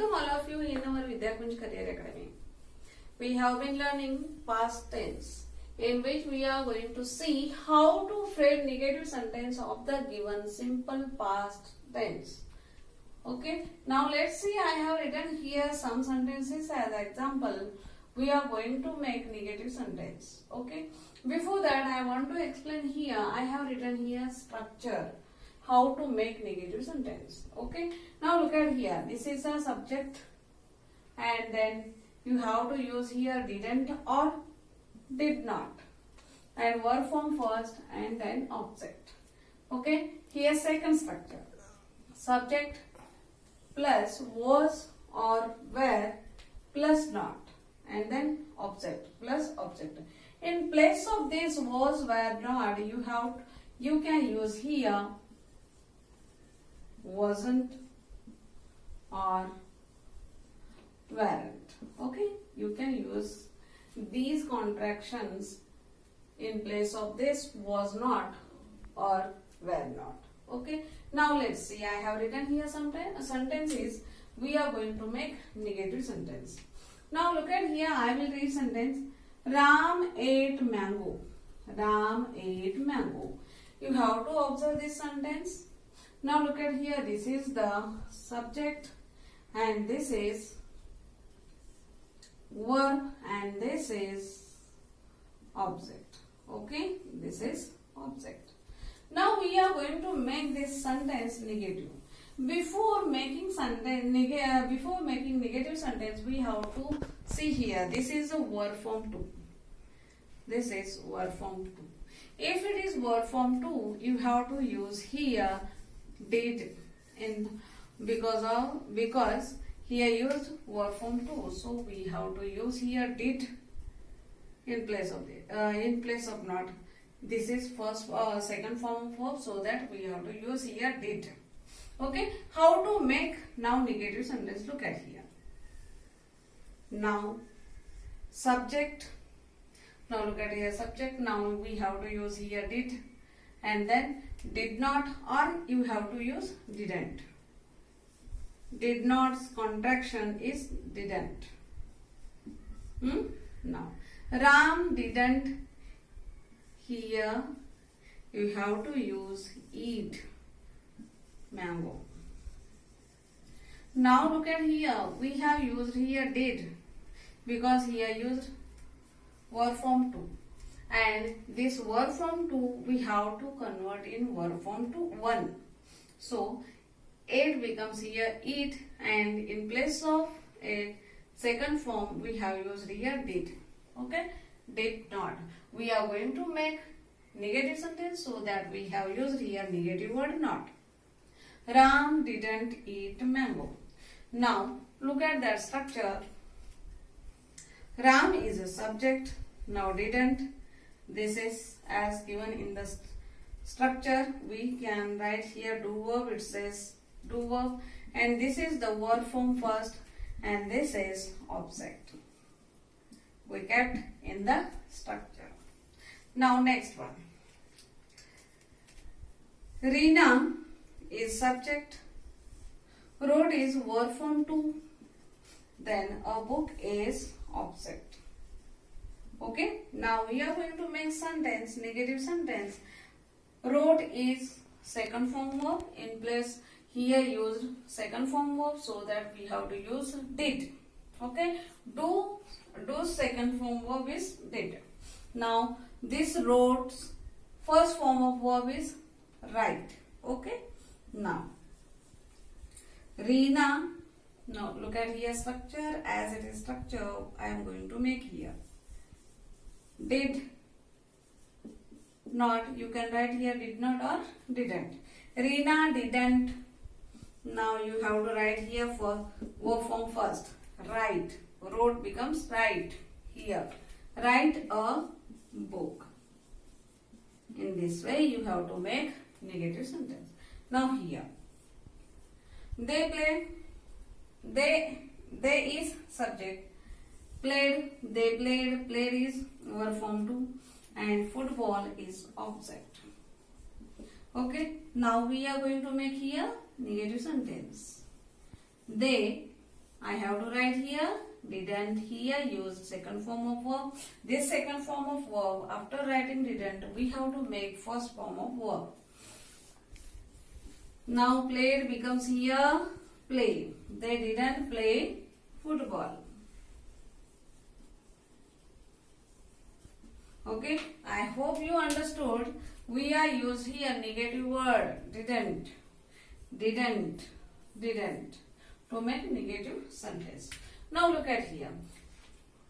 Welcome all of you in our Vidyakunj Career Academy. We have been learning past tense, in which we are going to see how to frame negative sentence of the given simple past tense. Okay, now let's see. I have written here some sentences as example. We are going to make negative sentence. Okay, before that I want to explain here. I have written here structure, how to make negative sentence. Okay, now look at here. This is a subject, and then you have to use here didn't or did not, and verb form first and then object. Okay, here second structure, subject plus was or were plus not, and then object plus object. In place of this was, were, not, you can use here wasn't or weren't. Okay, you can use these contractions in place of this was not or were not. Okay, now let's see. I have written here some sentences. We are going to make negative sentence. Now look at here. I will read sentence. Ram ate mango. Ram ate mango. You have to observe this sentence. Now look at here. This is the subject and this is verb and this is object. Okay, this is object. Now we are going to make this sentence negative. Before making negative sentence, we have to see here. This is a verb form 2. This is verb form 2. If it is verb form 2, you have to use here did in because here used verb form 2, so we have to use here did in place of not. This is second form of verb, so that we have to use here did. Okay, how to make now negative sentence? Look at here. Now subject. Now look at here subject. Now we have to use here did, and then did not, or you have to use didn't. Did not's contraction is didn't. Now Ram didn't. Here you have to use eat mango. Now look at here. We have used here did because here used verb form 2, and this verb form 2 we have to convert in verb form to 1. So ate becomes here eat, and in place of a second form we have used here did. Okay, did not. We are going to make negative sentence, so that we have used here negative word not. Ram didn't eat mango. Now look at that structure. Ram is a subject. Now didn't. This is as given in the structure. We can write here do verb. It says do verb, and this is the verb form first, and this is object. We kept in the structure. Now next one. Reena is subject. Wrote is verb form 2. Then a book is object. Okay. Now we are going to make sentence, negative sentence. Wrote is second form verb. In place here used second form verb, so that we have to use did. Okay. Do second form verb is did. Now this wrote's first form of verb is write. Okay. Now Reena. Now look at here structure. As it is structure, I am going to make here did not. You can write here did not or didn't. Reena didn't. Now you have to write here for verb form first. Write. Wrote becomes write here. Write a book. In this way you have to make negative sentence. Now here they play. They is subject. Played, they played. Played is verb form 2, and football is object. Okay. Now we are going to make here negative sentence. They I have to write here didn't. Here use second form of verb. This second form of verb, after writing didn't, we have to make first form of verb. Now played becomes here play. They didn't play football. Okay, I hope you understood. We are used here negative word didn't to make negative sentence. Now look at here.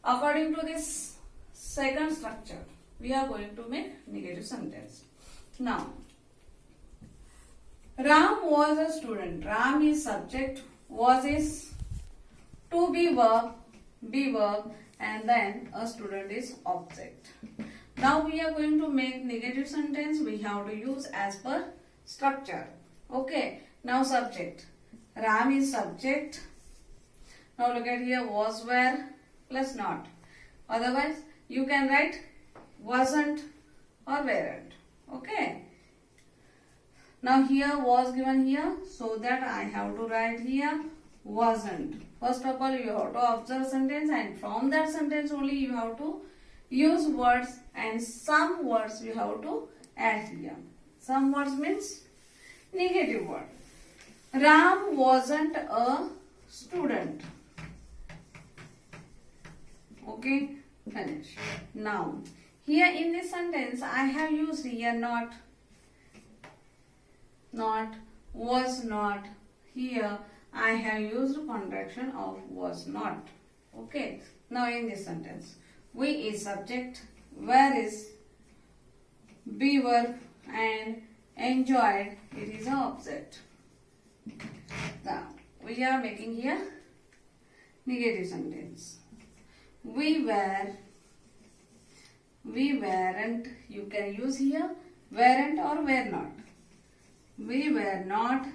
According to this second structure, we are going to make negative sentence. Now, Ram was a student. Ram is subject, was is to be verb, and then a student is object. Now we are going to make negative sentence. We have to use as per structure. Okay. Now subject. Ram is subject. Now look at here, was, were plus not. Otherwise you can write wasn't or weren't. Okay. Now here was given here, so that I have to write here wasn't. First of all, you have to observe sentence, and from that sentence only you have to use words, and some words you have to add here. Some words means negative word. Ram wasn't a student. Okay, finish. Now, here in this sentence, I have used here not, was not. Here, I have used contraction of was not. Okay, now in this sentence, we is subject, where is be verb, and enjoyed, it is an object. Now, we are making here negative sentence. We weren't, you can use here weren't or were not. We were not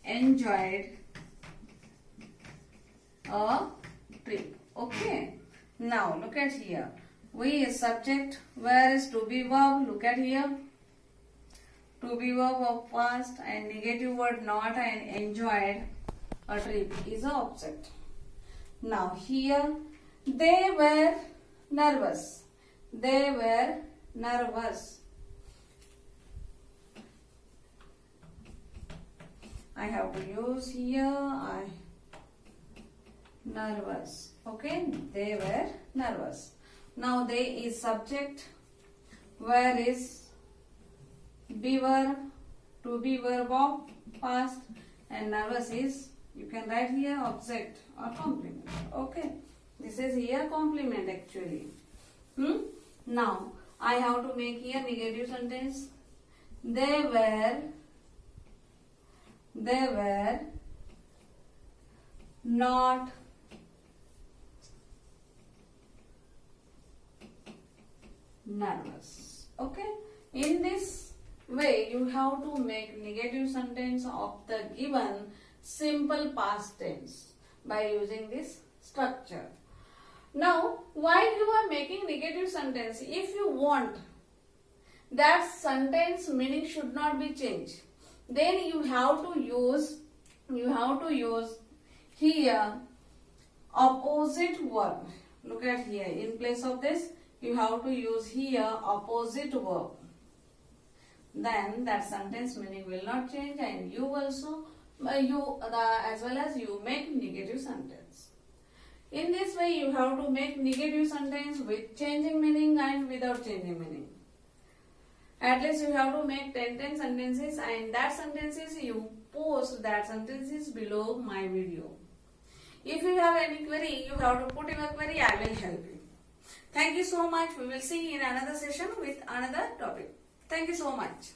enjoyed a trip. Okay. Now look at here. We is subject, where is to be verb. Look at here. To be verb of past, and negative word not, and enjoyed a trip is a object. Now here they were nervous. They were nervous. I have to use here nervous. Okay, they were nervous. Now they is subject, where is be verb, to be verb of past, and nervous is, you can write here object or complement. Okay, this is here complement actually. Now I have to make here negative sentence. They were not nervous. Okay, in this way you have to make negative sentence of the given simple past tense by using this structure. Now, while you are making negative sentence, if you want that sentence meaning should not be changed, then you have to use here opposite verb. Look at here, in place of this you have to use here opposite verb. Then that sentence meaning will not change, and you also as well as you make negative sentence. In this way you have to make negative sentence with changing meaning and without changing meaning. At least you have to make 10 sentences, and that sentences you post that sentences below my video. If you have any query, you have to put in a query, I will help you. Thank you so much. We will see in another session with another topic. Thank you so much.